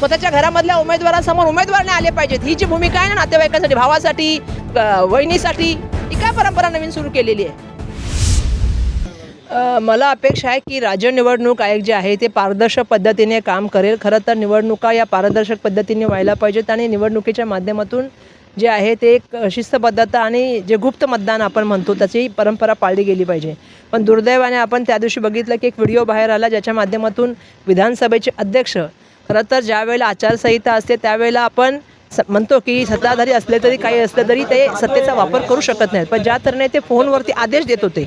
स्वतःच्या घरामधल्या उमेदवारांसमोर उमेदवार नाही आले पाहिजेत, ही जी भूमिका आहे ना नातेवाईकांसाठी, भावासाठी, वहिनीसाठी, ही काय परंपरा नवीन सुरू केलेली आहे. मला अपेक्षा आहे की राज्य निवडणूक आयोग जे आहे ते पारदर्शक पद्धतीने काम करेल. खरं तर निवडणुका या पारदर्शक पद्धतीने व्हायला पाहिजेत आणि निवडणुकीच्या माध्यमातून जे आहे ते एक शिस्तबद्धता आणि जे गुप्त मतदान आपण म्हणतो त्याची परंपरा पाळली गेली पाहिजे. पण दुर्दैवाने आपण त्या दिवशी बघितलं की एक व्हिडिओ बाहेर आला ज्याच्या माध्यमातून विधानसभेचे अध्यक्ष खरं तर ज्यावेळेला आचारसंहिता असते त्यावेळेला आपण म्हणतो की सत्ताधारी असले तरी काही असलं तरी ते सत्तेचा वापर करू शकत नाहीत. पण ज्या तऱ्हेने ते फोनवरती आदेश देत होते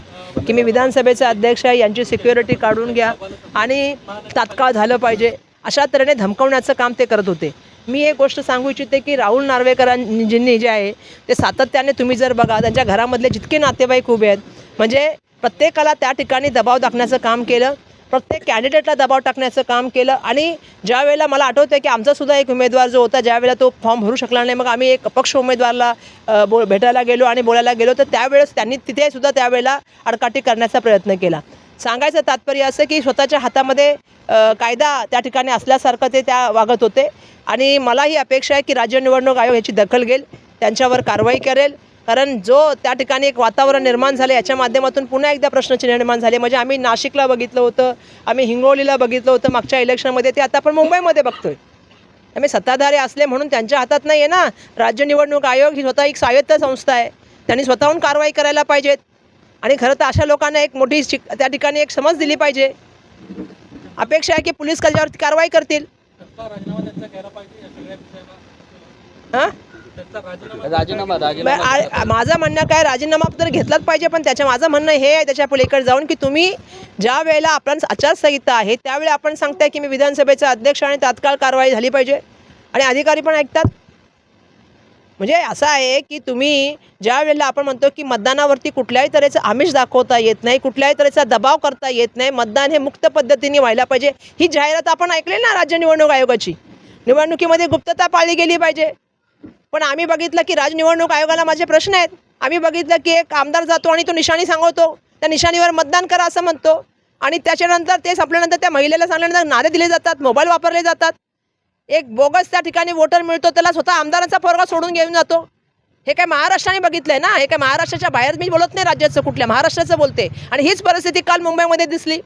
की मी विधानसभेचे अध्यक्ष आहे, यांची सिक्युरिटी काढून घ्या आणि तात्काळ झालं पाहिजे, अशा तऱ्हेने धमकावण्याचं काम ते करत होते. मी एक गोष्ट सांगू इच्छिते की राहुल नार्वेकरांनी जे आहे ते सातत्याने तुम्ही जर बघा त्यांच्या घरामधले जितके नातेवाईक उभे आहेत म्हणजे प्रत्येकाला त्या ठिकाणी दबाव टाकण्याचं काम केलं, प्रत्येक कॅन्डिडेटला दबाव टाकण्याचं काम केलं. आणि ज्यावेळेला मला आठवतं की आमचासुद्धा एक उमेदवार जो होता ज्यावेळेला तो फॉर्म भरू शकला नाही, मग आम्ही एक अपक्ष उमेदवाराला भेटायला गेलो आणि बोलायला गेलो, तर त्यावेळेस त्यांनी तिथेसुद्धा त्यावेळेला आडकाठी करण्याचा प्रयत्न केला. सांगायचं तात्पर्य असं की स्वतःच्या हातामध्ये कायदा त्या ठिकाणी असल्यासारखं ते त्या वागत होते. आणि मलाही अपेक्षा आहे की राज्य निवडणूक आयोग याची दखल घेईल, त्यांच्यावर कारवाई करेल. कारण जो त्या ठिकाणी एक वातावरण निर्माण झालं याच्या माध्यमातून पुन्हा एकदा प्रश्नाची निर्माण झाली. म्हणजे आम्ही नाशिकला बघितलं होतं, आम्ही हिंगोलीला बघितलं होतं मागच्या इलेक्शनमध्ये, ते आता आपण मुंबईमध्ये बघतोय. आम्ही सत्ताधारी असले म्हणून त्यांच्या हातात नाही आहे ना. राज्य निवडणूक आयोग ही स्वतः एक स्वायत्त संस्था आहे, त्यांनी स्वतःहून कारवाई करायला पाहिजेत. आणि खरं तर अशा लोकांना एक मोठी त्या ठिकाणी एक समज दिली पाहिजे. अपेक्षा आहे की पोलीस त्याच्यावरती कारवाई करतील. हां माझं म्हणणं काय, राजीनामा तर घेतलाच पाहिजे, पण माझं म्हणणं हे आहे त्याच्या पलीकडे जाऊन की तुम्ही ज्या वेळेला आपण आचारसंहिता आहे त्यावेळी आपण सांगताय की मी विधानसभेचा अध्यक्ष आणि तात्काळ कारवाई झाली पाहिजे आणि अधिकारी पण ऐकतात. म्हणजे असं आहे की तुम्ही ज्या वेळेला आपण म्हणतो की मतदानावरती कुठल्याही तऱ्हेचं आमिष दाखवता येत नाही, कुठल्याही तऱ्हेचा दबाव करता येत नाही, मतदान हे मुक्त पद्धतीने व्हायला पाहिजे, ही जाहिरात आपण ऐकली ना राज्य निवडणूक आयोगाची. निवडणुकीमध्ये गुप्तता पाळली गेली पाहिजे. पण आम्ही बघितलं की राज्य निवडणूक आयोगाला माझे प्रश्न आहेत. आम्ही बघितलं की एक आमदार जातो आणि तो निशाणी सांगवतो, त्या निशाणीवर मतदान करा असं म्हणतो आणि त्याच्यानंतर ते संपल्यानंतर त्या महिलेला सांगल्यानंतर नारे दिले जातात, मोबाईल वापरले जातात. एक बोगस त्या ठिकाणी वोटर मिळतो, त्याला स्वतः आमदारांचा पोरगा सोडून घेऊन जातो. हे काय महाराष्ट्राने बघितलंय ना, हे काय महाराष्ट्राच्या बाहेर मी बोलत नाही, राज्याचं कुठल्या महाराष्ट्राचं बोलते. आणि हीच परिस्थिती काल मुंबईमध्ये दिसली.